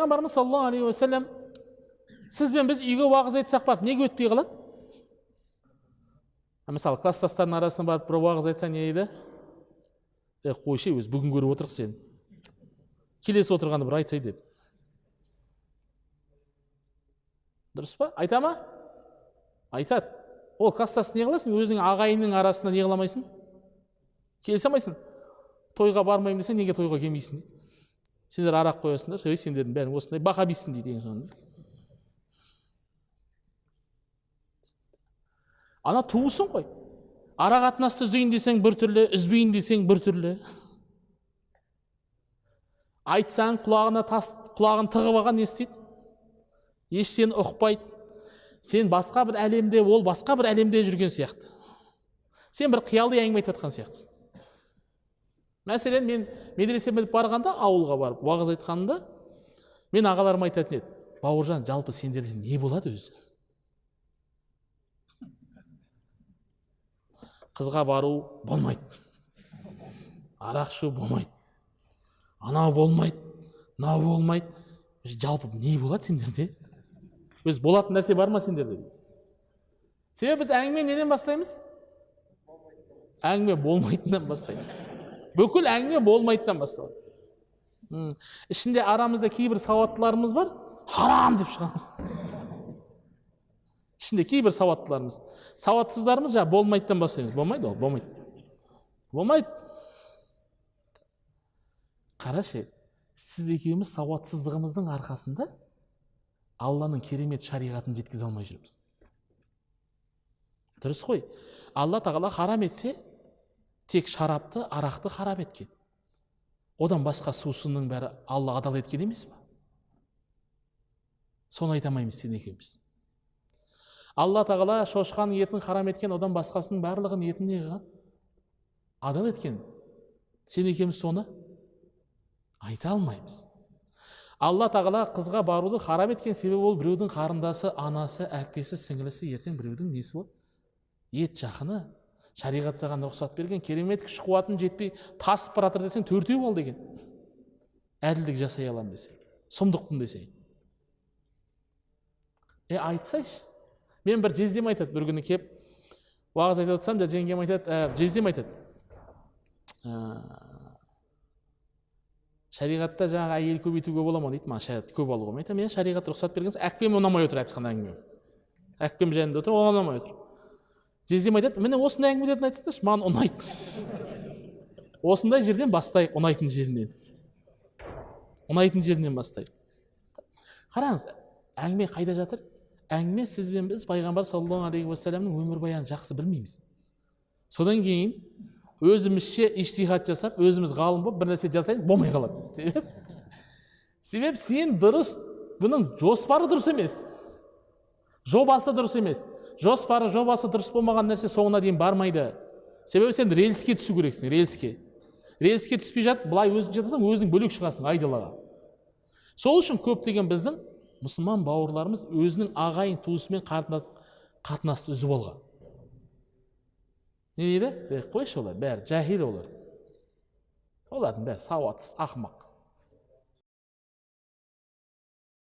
пайғамбарымыз саллаллаху алейхи уассалам сізбен біз үйге уағыз айтсақ барып неге өтпей қалады? Мысалы класстастардың арасына барып бір уағыз айтса не дейді? Қойшы, өзі бүгін көріп отырық сен. Келесі отырғаны бір айтсай деп. Дұрыс па? Айта ма? Айтады. Ол класстасты не қыласың? Өзінің ағайынның арасында не қыламайсың? Келісе алмайсың. Тойға бармаймын десең, неге тойға келмейсің дейді. Сендер арақ қоясыңдар, сендердің бәрің осындай бақабисің дейді ең соңында. Ана туысың қой. Ара қатынасты үзейін десең бір түрлі, үзбейін десең бір түрлі. Айтсаң құлағын тығып алған не істейді? Еш сені ұқпайды. Сен басқа бір әлемде, ол басқа бір әлемде жүрген сияқты. Сен бір қиялды әңгіме айтып жатқан сияқтысың. Мәселен, мен медресе біліп барғанда, ауылға барып уағыз айтқанымда, мен ағаларым айтатын еді: Бауыржан, жалпы сендерде не болады өзі? Қызға бару болмайды. Арақ ішу болмайды. Анау болмайды, мынау болмайды. Жалпы не болады сендерде? Өз болатын нәрсе бар ма сендерде? Себебі біз әңгіме неден бастаймыз? Әңгіме болмайтыннан бастаймыз. Бүкіл әңгіме болмайтыннан басталады. Ішінде арамызда кейбір сауаттыларымыз бар, харам деп шығамыз. Ішінде кейбір сауаттыларымыз. Сауатсыздарымыз болмайтыннан бастаймыз. Болмайды ол, болмайды. Болмайды. Қарашы, сіз екеуміз сауатсыздығымыздың арқасында Алланың керемет шариғатын жеткізе алмай жүрміз. Дұрыс қой. Алла тағала харам етсе, тек шарапты, арақты харам еткен. Одан басқа сусынның бәрі Алла адал еткен емес па? Соны айтамаймыз сен екеуміз. Алла тағала шошқаның етін харам еткен, одан басқасының барлығын етін не қылған? Адал еткен. Сен екеуміз соны айта алмаймыз. Алла тағала қызға баруды харам еткен, себебі ол біреудің қарындасы, анасы, әпкесі, сіңілісі, ертең біреудің несі болады? Ет жақыны. Шариғат саған рұқсат берген, керемет күш қуатын жетпей тасып баратыр десең, төртеу ал деген. Әділдік жасай аламын десең, сұмдықпын десең. Айтсайшы. Мен бір жездем айтады, бір күні кеп уағыз айтып отырсам, жеңгем айтады, жездем айтады: шариғатта жаңағы әйел көбейтуге бола ма дейді, маған көп алуға. Мен айтамын, шариғат рұқсат берген, әкпем ұнамай отыр айтқан әңгіме. Әкпем жанында отыр, оған ұнамай отыр. Жездем айтады: міне осындай әңгімелерді айтсаңдаршы, маған ұнайды. Осындай жерден бастайық, ұнайтын жерінен. Ұнайтын жерінен бастайық. Қараңыз, әңгіме қайда жатыр? Әңгіме сізбен біз пайғамбар саллаллаху алейхи уассаламның өмірбаянын жақсы білмейміз. Содан кейін өзімізше иштихат жасап, өзіміз ғалым болып бір нәрсе жасаймыз, болмай қалады. Себеп сен дұрыс, бұның жоспары дұрыс емес. Жобасы дұрыс емес. Жоспары, жобасы дұрыс болмаған нәрсе соңына дейін бармайды. Себебі сен рельске түсу керексің, рельске. Рельске түспей жатып, былай өзің жатасың, өзің бөлек шығасың айдалаға. Сол үшін көптеген біздің мұсылман бауырларымыз өзінің ағайын туысымен қатынасты үзіп алған. Не дейді? Қойшы олар, бәрі жахил олар. Олардың бәрі сауатсыз, ақымақ.